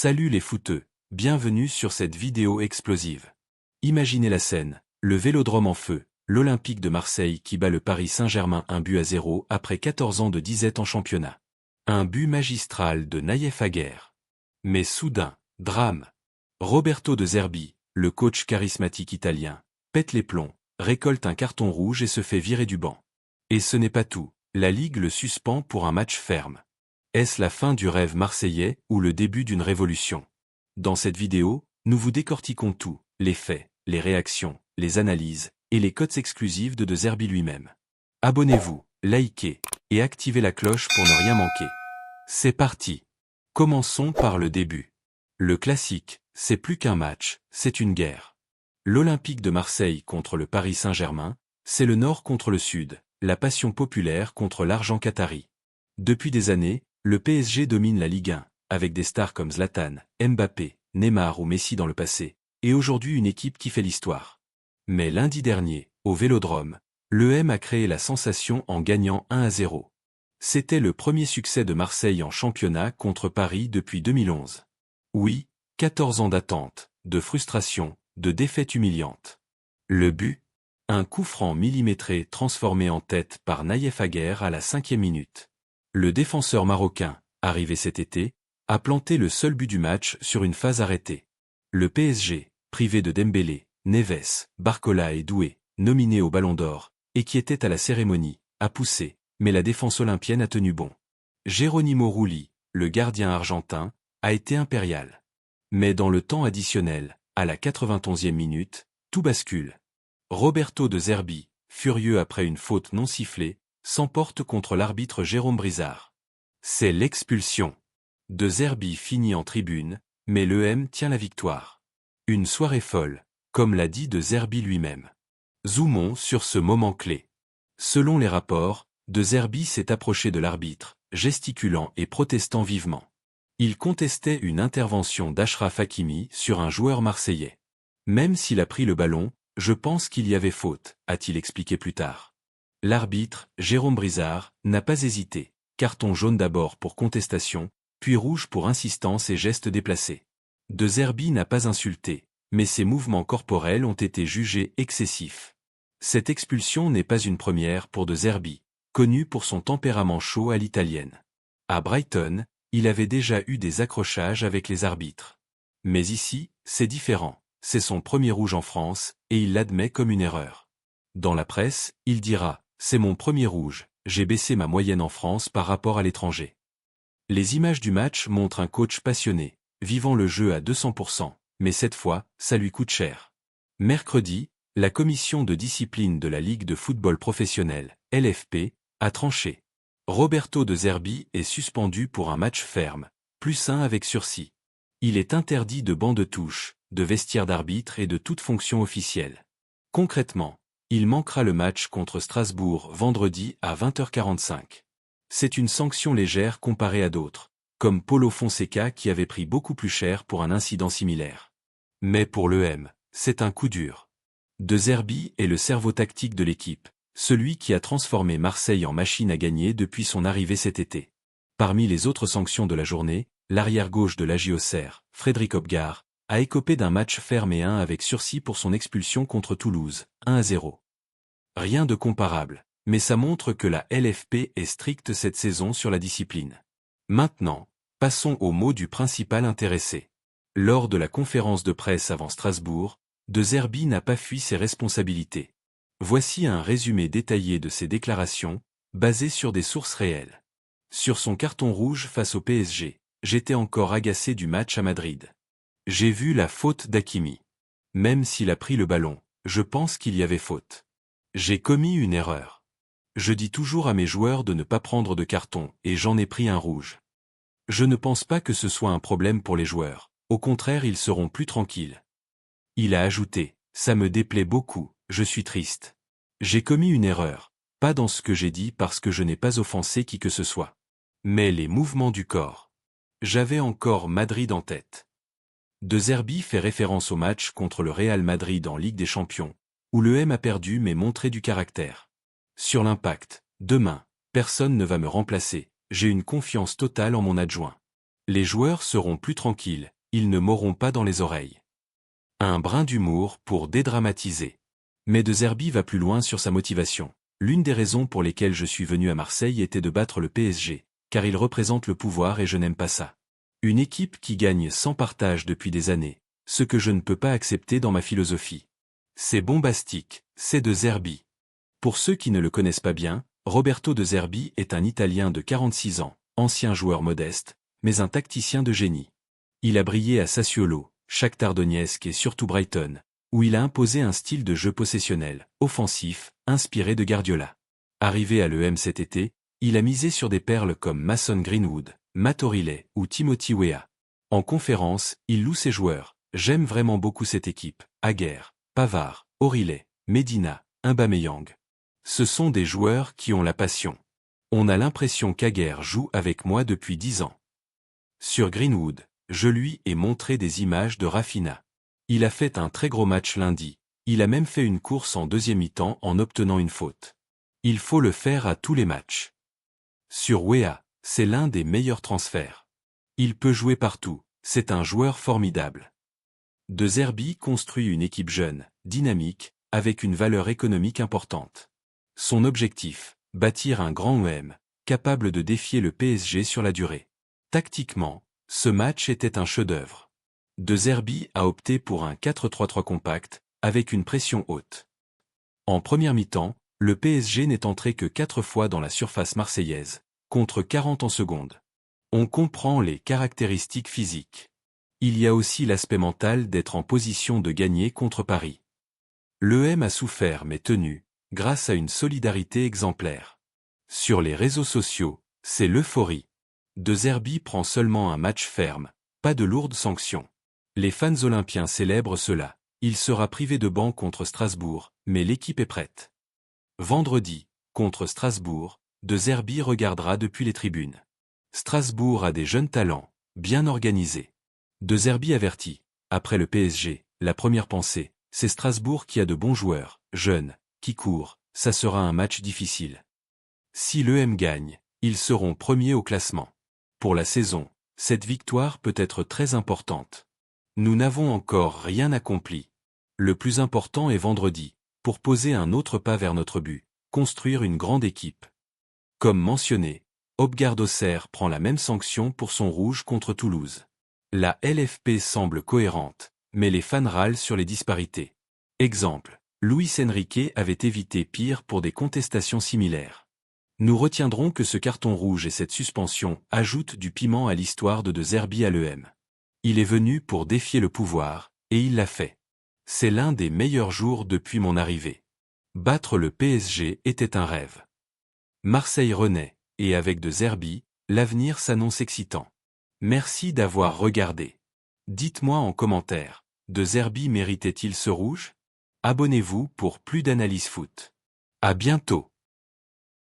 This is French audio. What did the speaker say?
Salut les footeux, bienvenue sur cette vidéo explosive. Imaginez la scène, le Vélodrome en feu, l'Olympique de Marseille qui bat le Paris Saint-Germain 1-0 après 14 ans de disette en championnat. Un but magistral de Nayef Aguerd. Mais soudain, drame. Roberto De Zerbi, le coach charismatique italien, pète les plombs, récolte un carton rouge et se fait virer du banc. Et ce n'est pas tout, la Ligue le suspend pour un match ferme. Est-ce la fin du rêve marseillais ou le début d'une révolution? Dans cette vidéo, nous vous décortiquons tout, les faits, les réactions, les analyses, et les codes exclusifs de Zerbi lui-même. Abonnez-vous, likez, et activez la cloche pour ne rien manquer. C'est parti. Commençons par le début. Le classique, c'est plus qu'un match, c'est une guerre. L'Olympique de Marseille contre le Paris Saint-Germain, c'est le nord contre le sud, la passion populaire contre l'argent qatari. Depuis des années, le PSG domine la Ligue 1, avec des stars comme Zlatan, Mbappé, Neymar ou Messi dans le passé, et aujourd'hui une équipe qui fait l'histoire. Mais lundi dernier, au Vélodrome, l'EM a créé la sensation en gagnant 1-0. C'était le premier succès de Marseille en championnat contre Paris depuis 2011. Oui, 14 ans d'attente, de frustration, de défaite humiliante. Le but? Un coup franc millimétré transformé en tête par Nayef Aguerd à la 5e minute. Le défenseur marocain, arrivé cet été, a planté le seul but du match sur une phase arrêtée. Le PSG, privé de Dembélé, Neves, Barcola et Doué, nominés au Ballon d'Or, et qui étaient à la cérémonie, a poussé, mais la défense olympienne a tenu bon. Geronimo Rulli, le gardien argentin, a été impérial. Mais dans le temps additionnel, à la 91e minute, tout bascule. Roberto De Zerbi, furieux après une faute non sifflée, s'emporte contre l'arbitre Jérôme Brizard. C'est l'expulsion. De Zerbi finit en tribune, mais l'EM tient la victoire. Une soirée folle, comme l'a dit De Zerbi lui-même. Zoomons sur ce moment clé. Selon les rapports, De Zerbi s'est approché de l'arbitre, gesticulant et protestant vivement. Il contestait une intervention d'Achraf Hakimi sur un joueur marseillais. Même s'il a pris le ballon, je pense qu'il y avait faute, a-t-il expliqué plus tard. L'arbitre, Jérôme Brizard, n'a pas hésité, carton jaune d'abord pour contestation, puis rouge pour insistance et gestes déplacés. De Zerbi n'a pas insulté, mais ses mouvements corporels ont été jugés excessifs. Cette expulsion n'est pas une première pour De Zerbi, connu pour son tempérament chaud à l'italienne. À Brighton, il avait déjà eu des accrochages avec les arbitres. Mais ici, c'est différent, c'est son premier rouge en France, et il l'admet comme une erreur. Dans la presse, il dira: c'est mon premier rouge, j'ai baissé ma moyenne en France par rapport à l'étranger. Les images du match montrent un coach passionné, vivant le jeu à 200%, mais cette fois, ça lui coûte cher. Mercredi, la commission de discipline de la Ligue de football professionnel, LFP, a tranché. Roberto De Zerbi est suspendu pour un match ferme, +1 avec sursis. Il est interdit de banc de touche, de vestiaire d'arbitre et de toute fonction officielle. Concrètement, il manquera le match contre Strasbourg vendredi à 20h45. C'est une sanction légère comparée à d'autres, comme Paulo Fonseca qui avait pris beaucoup plus cher pour un incident similaire. Mais pour l'EM, c'est un coup dur. De Zerbi est le cerveau tactique de l'équipe, celui qui a transformé Marseille en machine à gagner depuis son arrivée cet été. Parmi les autres sanctions de la journée, l'arrière-gauche de l'AJ Auxerre, Frédéric Hopgard, a écopé d'un match ferme et 1 avec sursis pour son expulsion contre Toulouse, 1-0. Rien de comparable, mais ça montre que la LFP est stricte cette saison sur la discipline. Maintenant, passons aux mots du principal intéressé. Lors de la conférence de presse avant Strasbourg, De Zerbi n'a pas fui ses responsabilités. Voici un résumé détaillé de ses déclarations, basé sur des sources réelles. Sur son carton rouge face au PSG, j'étais encore agacé du match à Madrid. J'ai vu la faute d'Hakimi. Même s'il a pris le ballon, je pense qu'il y avait faute. J'ai commis une erreur. Je dis toujours à mes joueurs de ne pas prendre de carton, et j'en ai pris un rouge. Je ne pense pas que ce soit un problème pour les joueurs, au contraire ils seront plus tranquilles. Il a ajouté: ça me déplaît beaucoup, je suis triste. J'ai commis une erreur, pas dans ce que j'ai dit parce que je n'ai pas offensé qui que ce soit. Mais les mouvements du corps. J'avais encore Madrid en tête. De Zerbi fait référence au match contre le Real Madrid en Ligue des Champions, où l'EM a perdu mais montré du caractère. Sur l'impact, demain, personne ne va me remplacer, j'ai une confiance totale en mon adjoint. Les joueurs seront plus tranquilles, ils ne m'auront pas dans les oreilles. Un brin d'humour pour dédramatiser. Mais De Zerbi va plus loin sur sa motivation. L'une des raisons pour lesquelles je suis venu à Marseille était de battre le PSG, car il représente le pouvoir et je n'aime pas ça. Une équipe qui gagne sans partage depuis des années, ce que je ne peux pas accepter dans ma philosophie. C'est bombastique, c'est De Zerbi. Pour ceux qui ne le connaissent pas bien, Roberto De Zerbi est un Italien de 46 ans, ancien joueur modeste, mais un tacticien de génie. Il a brillé à Sassuolo, Shakhtar Donetsk et surtout Brighton, où il a imposé un style de jeu possessionnel, offensif, inspiré de Guardiola. Arrivé à l'EM cet été, il a misé sur des perles comme Mason Greenwood, Matt O'Riley ou Timothy Weah. En conférence, il loue ses joueurs. J'aime vraiment beaucoup cette équipe. Aguerd, Pavard, O'Riley, Medina, Aubameyang. Ce sont des joueurs qui ont la passion. On a l'impression qu'Aguerd joue avec moi depuis 10 ans. Sur Greenwood, je lui ai montré des images de Rafinha. Il a fait un très gros match lundi. Il a même fait une course en deuxième mi-temps en obtenant une faute. Il faut le faire à tous les matchs. Sur Weah, c'est l'un des meilleurs transferts. Il peut jouer partout, c'est un joueur formidable. De Zerbi construit une équipe jeune, dynamique, avec une valeur économique importante. Son objectif, bâtir un grand OM, capable de défier le PSG sur la durée. Tactiquement, ce match était un chef-d'œuvre. De Zerbi a opté pour un 4-3-3 compact, avec une pression haute. En première mi-temps, le PSG n'est entré que 4 fois dans la surface marseillaise, contre 40 en seconde. On comprend les caractéristiques physiques. Il y a aussi l'aspect mental d'être en position de gagner contre Paris. L'EM a souffert mais tenu, grâce à une solidarité exemplaire. Sur les réseaux sociaux, c'est l'euphorie. De Zerbi prend seulement un match ferme, pas de lourdes sanctions. Les fans olympiens célèbrent cela. Il sera privé de banc contre Strasbourg, mais l'équipe est prête. Vendredi, contre Strasbourg, De Zerbi regardera depuis les tribunes. Strasbourg a des jeunes talents, bien organisés. De Zerbi avertit, après le PSG, la première pensée, c'est Strasbourg qui a de bons joueurs, jeunes, qui courent, ça sera un match difficile. Si l'EM gagne, ils seront premiers au classement. Pour la saison, cette victoire peut être très importante. Nous n'avons encore rien accompli. Le plus important est vendredi, pour poser un autre pas vers notre but, construire une grande équipe. Comme mentionné, Obgard Auxerre prend la même sanction pour son rouge contre Toulouse. La LFP semble cohérente, mais les fans râlent sur les disparités. Exemple, Luis Enrique avait évité pire pour des contestations similaires. Nous retiendrons que ce carton rouge et cette suspension ajoutent du piment à l'histoire de Zerbi à l'EM. Il est venu pour défier le pouvoir, et il l'a fait. C'est l'un des meilleurs jours depuis mon arrivée. Battre le PSG était un rêve. Marseille renaît, et avec De Zerbi, l'avenir s'annonce excitant. Merci d'avoir regardé. Dites-moi en commentaire, De Zerbi méritait-il ce rouge? Abonnez-vous pour plus d'analyse foot. À bientôt.